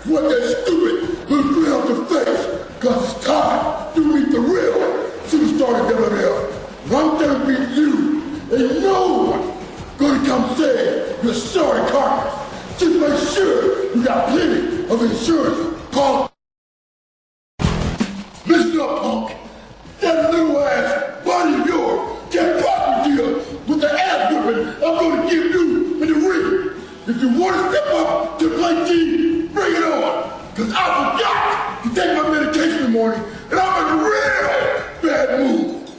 What that stupid little grin off your face, cause it's time to meet the real superstar of WWF. And I'm gonna beat you, and no one gonna come save your sorry carcass. Just make sure you got plenty of insurance. Call. Listen up, punk. That little ass body of yours can't possibly deal with the ass whipping I'm gonna give you in the ring. If you want to step up to play team, bring it on. Cause I forgot to take my medication in the morning, and I'm in a real bad mood.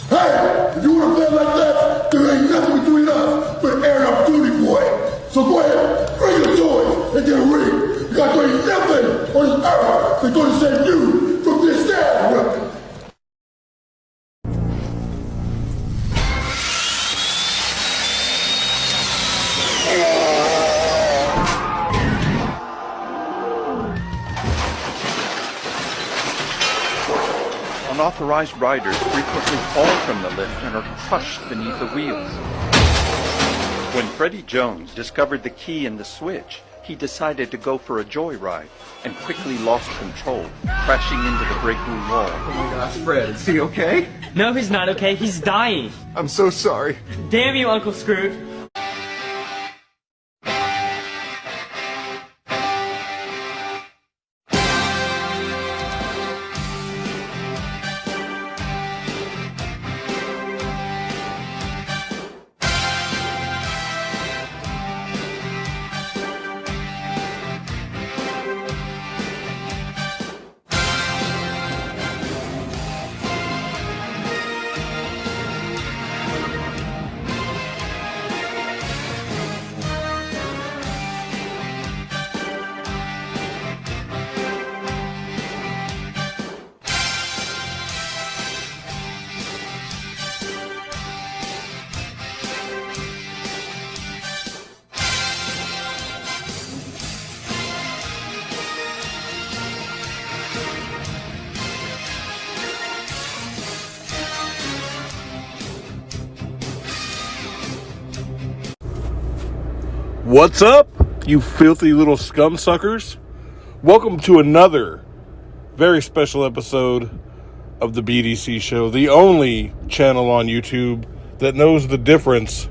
Hey, if you want to play like that, there ain't nothing between us but air and opportunity, boy. So go ahead, bring your toys and get a ring. Because there ain't nothing on this earth that's going to save you from this ass whipping. Unauthorized riders frequently fall from the lift and are crushed beneath the wheels. When Freddie Jones discovered the key in the switch, he decided to go for a joyride and quickly lost control, crashing into the break room wall. Oh my gosh, Fred, is he okay? No, he's not okay. He's dying. I'm so sorry. Damn you, Uncle Scrooge. What's up, you filthy little scum suckers? Welcome to another very special episode of the BDC Show, the only channel on YouTube that knows the difference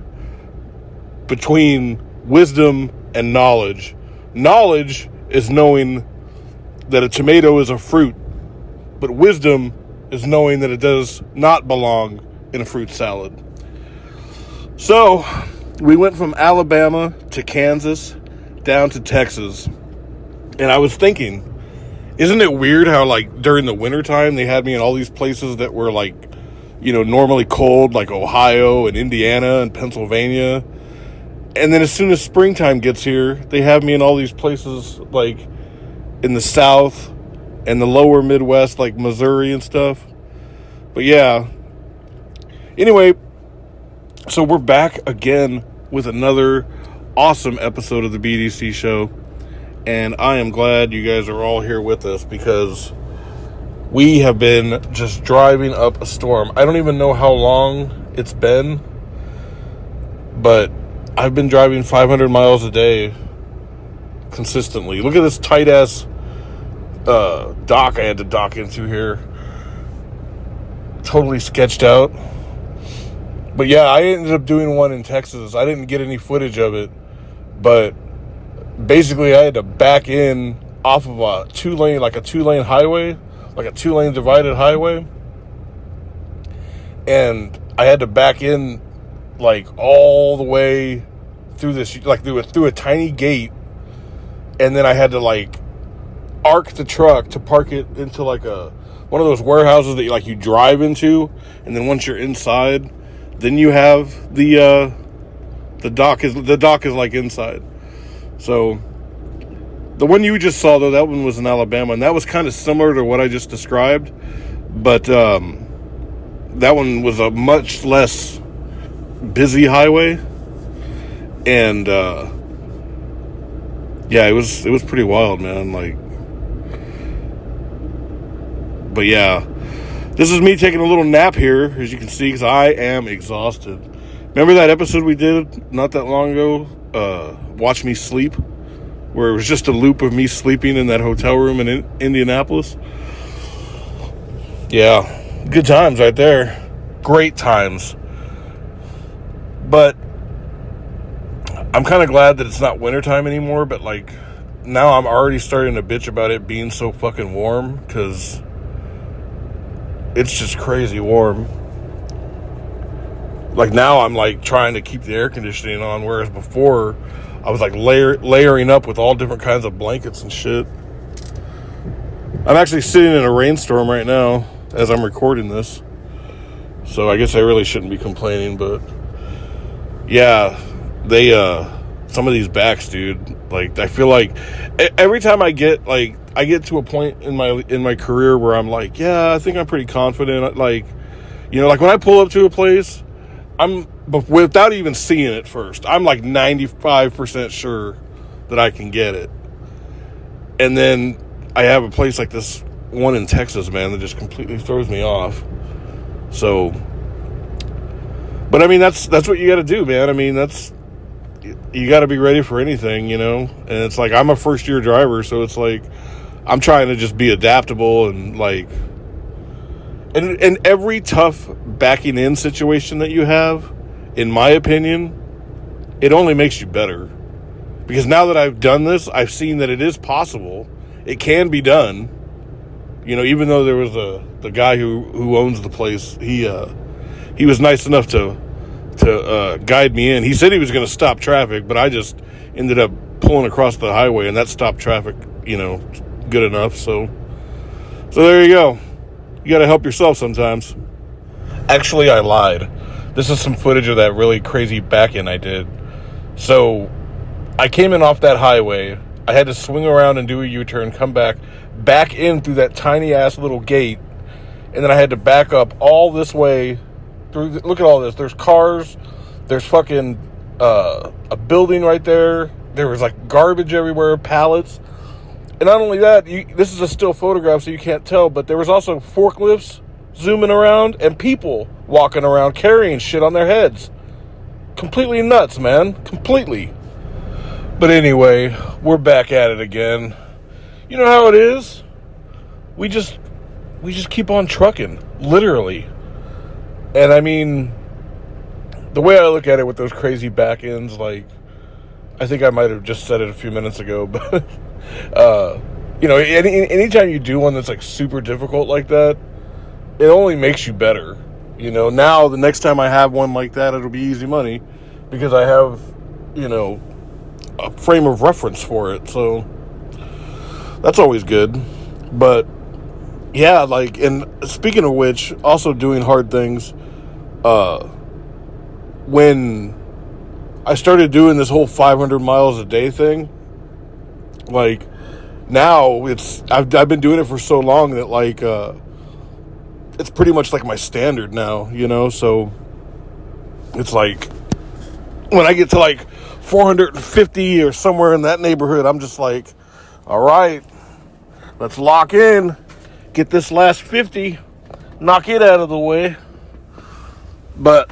between wisdom and knowledge. Knowledge is knowing that a tomato is a fruit, but wisdom is knowing that it does not belong in a fruit salad. So, we went from Alabama to Kansas down to Texas. And I was thinking, isn't it weird how, like, during the wintertime, they had me in all these places that were, like, you know, normally cold, like Ohio and Indiana and Pennsylvania. And then as soon as springtime gets here, they have me in all these places, like, in the South and the lower Midwest, like Missouri and stuff. But, yeah. Anyway, so we're back again with another awesome episode of the BDC Show, and I am glad you guys are all here with us because we have been just driving up a storm. I don't even know how long it's been, but I've been driving 500 miles a day consistently. Look at this tight-ass dock I had to dock into here. Totally sketched out. But yeah, I ended up doing one in Texas. I didn't get any footage of it, but basically I had to back in off of a two-lane highway, like a two-lane divided highway. And I had to back in like all the way through this, like through a tiny gate. And then I had to like arc the truck to park it into like one of those warehouses that you drive into. And then once you're inside, then you have the dock is like inside. So the one you just saw though, that one was in Alabama, and that was kind of similar to what I just described, but that one was a much less busy highway, and yeah, it was pretty wild, man. Like, but yeah. This is me taking a little nap here, as you can see, because I am exhausted. Remember that episode we did not that long ago? Watch Me Sleep? where it was just a loop of me sleeping in that hotel room in Indianapolis. Yeah, good times right there. Great times. But I'm kind of glad that it's not wintertime anymore, but like now I'm already starting to bitch about it being so fucking warm, because it's just crazy warm. Like now I'm like trying to keep the air conditioning on, whereas before I was like layering up with all different kinds of blankets and shit. I'm actually sitting in a rainstorm right now as I'm recording this, so I guess I really shouldn't be complaining. But yeah, they some of these backs, dude, like I feel like every time I get to a point in my career where I'm like, yeah, I think I'm pretty confident, like, you know, like when I pull up to a place, but without even seeing it first, I'm like 95% sure that I can get it. And then I have a place like this one in Texas, man, that just completely throws me off. So, but I mean, that's what you got to do, man. I mean, you got to be ready for anything, you know? And it's like, I'm a first year driver, so it's like, I'm trying to just be adaptable and like, and every tough backing in situation that you have, in my opinion, it only makes you better. Because now that I've done this, I've seen that it is possible. It can be done. You know, even though there was the guy who owns the place, he was nice enough to guide me in. He said he was going to stop traffic, but I just ended up pulling across the highway, and that stopped traffic, you know, good enough. So there you go. You got to help yourself sometimes. Actually, I lied. This is some footage of that really crazy back-in I did. So, I came in off that highway. I had to swing around and do a U-turn, come back in through that tiny-ass little gate, and then I had to back up all this way through. Look at all this. There's cars. There's fucking a building right there. There was, like, garbage everywhere, pallets. And not only that, this is a still photograph, so you can't tell, but there was also forklifts zooming around and people walking around carrying shit on their heads. Completely nuts, man. Completely. But anyway, we're back at it again. You know how it is? We just keep on trucking, literally. And I mean, the way I look at it with those crazy back ends, like, I think I might have just said it a few minutes ago, but you know, anytime you do one that's like super difficult like that, it only makes you better. You know, now the next time I have one like that, it'll be easy money because I have, you know, a frame of reference for it. So that's always good. But yeah, like, and speaking of which, also doing hard things, when I started doing this whole 500 miles a day thing, like, now I've been doing it for so long that like it's pretty much like my standard now, you know. So it's like when I get to like 450 or somewhere in that neighborhood, I'm just like, all right, let's lock in, get this last 50, knock it out of the way. But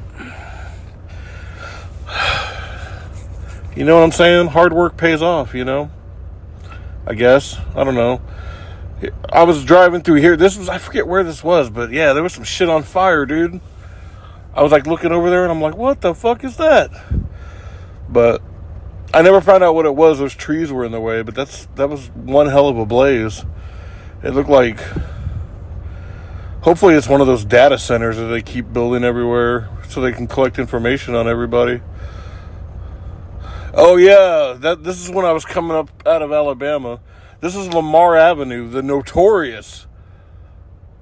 you know what I'm saying? Hard work pays off, you know? I guess. I don't know. I was driving through here. I forget where this was, but yeah, there was some shit on fire, dude. I was like looking over there and I'm like, what the fuck is that? But I never found out what it was. Those trees were in the way, but that was one hell of a blaze. It looked like, hopefully it's one of those data centers that they keep building everywhere so they can collect information on everybody. Oh yeah, this is when I was coming up out of Alabama. This is Lamar Avenue, the notorious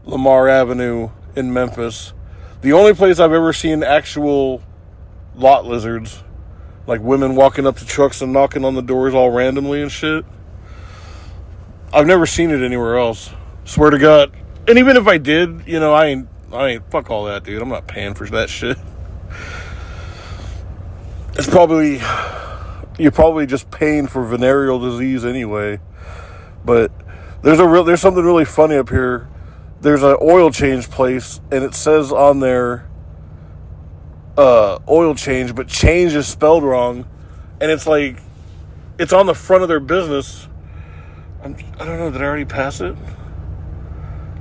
Lamar Avenue in Memphis. The only place I've ever seen actual lot lizards, like women walking up to trucks and knocking on the doors all randomly and shit. I've never seen it anywhere else. Swear to God. And even if I did, you know, I ain't fuck all that, dude. I'm not paying for that shit. You're probably just paying for venereal disease anyway. But there's something really funny up here. There's an oil change place, and it says on there, oil change, but change is spelled wrong. And it's like, it's on the front of their business. I don't know, did I already pass it?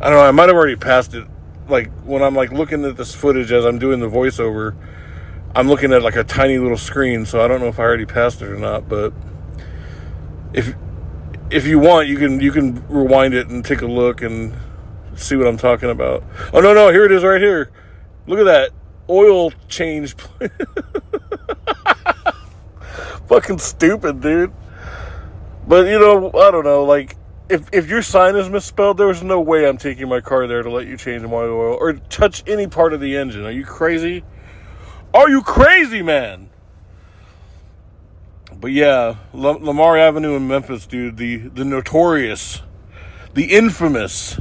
I don't know, I might have already passed it. Like, when I'm, like, looking at this footage as I'm doing the voiceover, I'm looking at, like, a tiny little screen, so I don't know if I already passed it or not, but if you want, you can rewind it and take a look and see what I'm talking about. Oh, no, here it is right here. Look at that. Oil change. Fucking stupid, dude. But, I don't know, like, if your sign is misspelled, there's no way I'm taking my car there to let you change my oil or touch any part of the engine. Are you crazy? Are you crazy, man? But yeah, Lamar Avenue in Memphis, dude, the notorious, the infamous.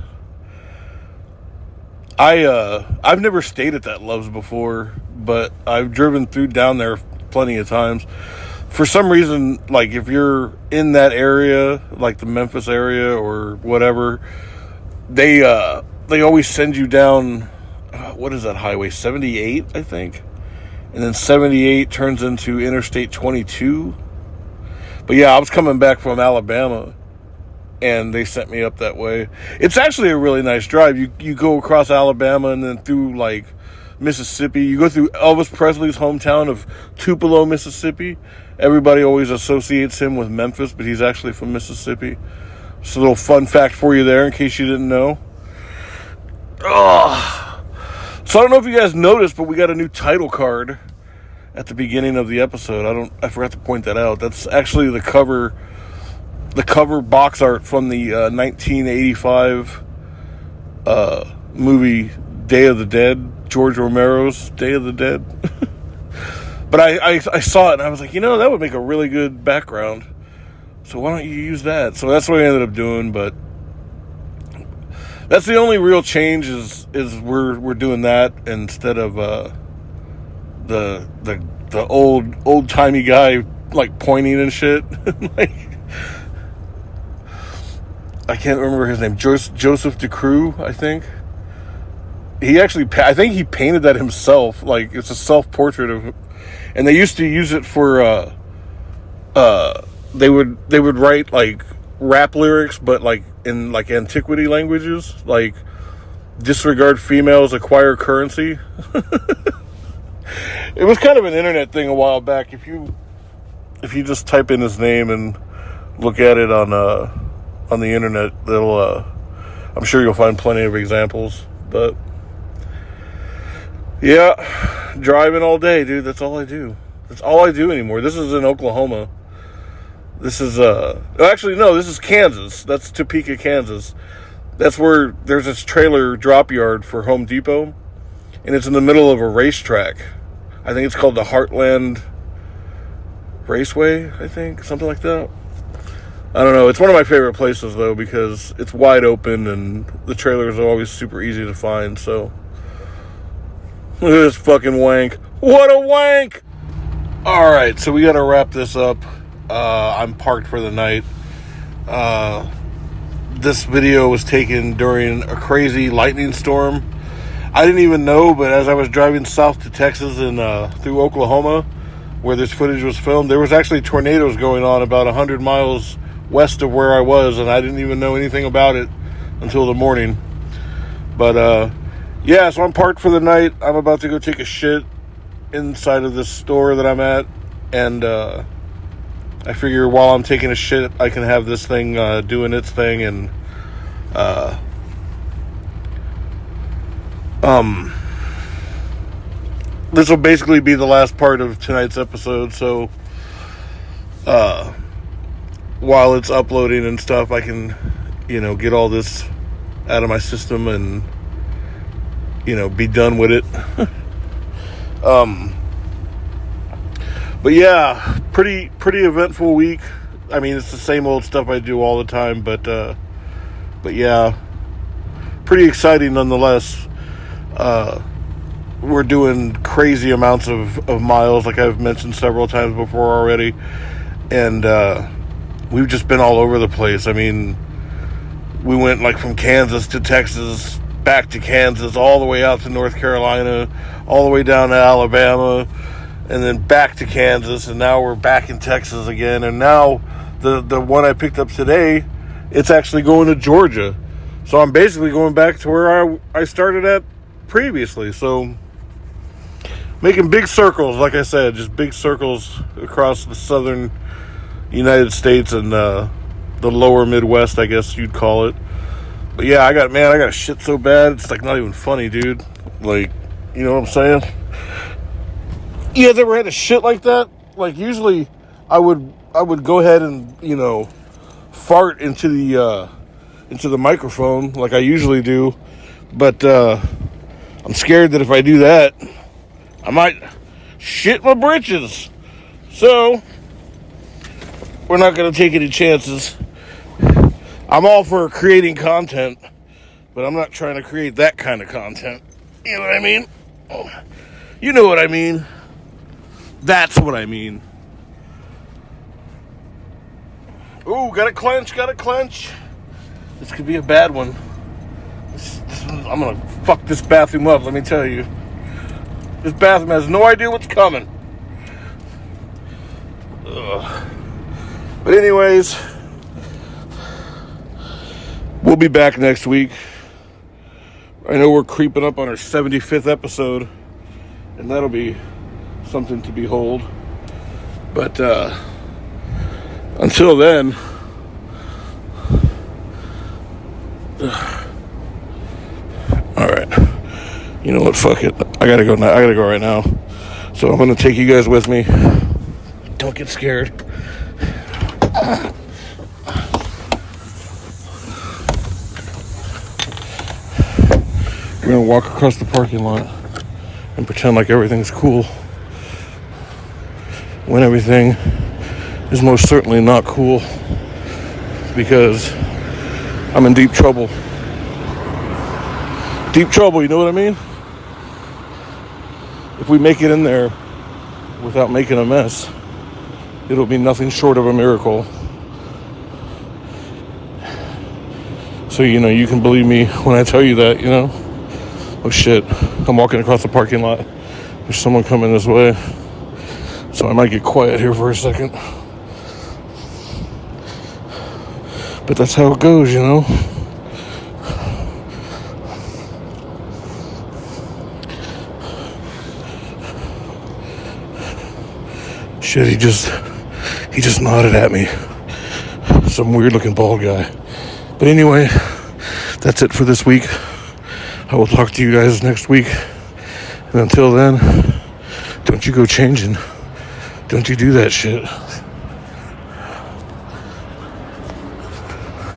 I've never stayed at that Love's before, but I've driven through down there plenty of times. For some reason, like, if you're in that area, like the Memphis area or whatever, they always send you down, what is that highway, 78, I think? And then 78 turns into Interstate 22. But yeah, I was coming back from Alabama, and they sent me up that way. It's actually a really nice drive. You go across Alabama and then through, like, Mississippi. You go through Elvis Presley's hometown of Tupelo, Mississippi. Everybody always associates him with Memphis, but he's actually from Mississippi. It's a little fun fact for you there, in case you didn't know. Ugh. So I don't know if you guys noticed, but we got a new title card at the beginning of the episode. I forgot to point that out. That's actually the cover box art from the 1985 movie Day of the Dead, George Romero's Day of the Dead. But I saw it and I was like, that would make a really good background. So why don't you use that? So that's what I ended up doing. But that's the only real change is we're doing that instead of the old timey guy, like, pointing and shit. Like, I can't remember his name. Joseph DeCrue, I think. I think he painted that himself. Like, it's a self-portrait of him. And they used to use it for, they would write, like, rap lyrics, but, like, in, like, antiquity languages. Like, disregard females, acquire currency. It was kind of an internet thing a while back. If you just type in his name and look at it on the internet, I'm sure you'll find plenty of examples. But yeah, driving all day, dude. That's all I do. That's all I do anymore. This is in Oklahoma. This is actually, no, this is Kansas. That's Topeka, Kansas. That's where there's this trailer drop yard for Home Depot, and it's in the middle of a racetrack. I think it's called the Heartland Raceway, I think, something like that. I don't know. It's one of my favorite places, though, because it's wide open and the trailers are always super easy to find. So, look at this fucking wank. What a wank! Alright, so we gotta wrap this up. I'm parked for the night. This video was taken during a crazy lightning storm. I didn't even know, but as I was driving south to Texas and through Oklahoma, where this footage was filmed, there was actually tornadoes going on about 100 miles west of where I was, and I didn't even know anything about it until the morning. But yeah, so I'm parked for the night. I'm about to go take a shit inside of this store that I'm at, and I figure while I'm taking a shit, I can have this thing doing its thing, and this will basically be the last part of tonight's episode. So while it's uploading and stuff, I can, get all this out of my system and, be done with it. But yeah, pretty eventful week. I mean, it's the same old stuff I do all the time, but yeah, pretty exciting nonetheless. We're doing crazy amounts of miles, like I've mentioned several times before already, and we've just been all over the place. I mean, we went like from Kansas to Texas, back to Kansas, all the way out to North Carolina, all the way down to Alabama, and then back to Kansas, and now we're back in Texas again. And now the one I picked up today, it's actually going to Georgia. So I'm basically going back to where I started at previously. So making big circles, like I said, just big circles across the southern United States and the lower Midwest, I guess you'd call it. But yeah, I got shit so bad, it's like not even funny, dude. Like, you know what I'm saying? You guys ever had a shit like that? Like, usually I would go ahead and, you know, fart into the microphone like I usually do. But I'm scared that if I do that, I might shit my britches. So we're not going to take any chances. I'm all for creating content, but I'm not trying to create that kind of content. You know what I mean? You know what I mean. That's what I mean. Ooh, gotta clench. This could be a bad one. I'm gonna fuck this bathroom up, let me tell you. This bathroom has no idea what's coming. Ugh. But anyways, we'll be back next week. I know we're creeping up on our 75th episode, and that'll be something to behold. But until then, all right. You know what? Fuck it. I gotta go now. I gotta go right now. So I'm gonna take you guys with me. Don't get scared. We're gonna walk across the parking lot and pretend like everything's cool, when everything is most certainly not cool, because I'm in deep trouble. Deep trouble, you know what I mean? If we make it in there without making a mess, it'll be nothing short of a miracle. So, you know, you can believe me when I tell you that, you know? Oh shit, I'm walking across the parking lot. There's someone coming this way. So I might get quiet here for a second. But that's how it goes, you know? Shit, he just nodded at me. Some weird looking bald guy. But anyway, that's it for this week. I will talk to you guys next week. And until then, don't you go changing. Don't you do that shit.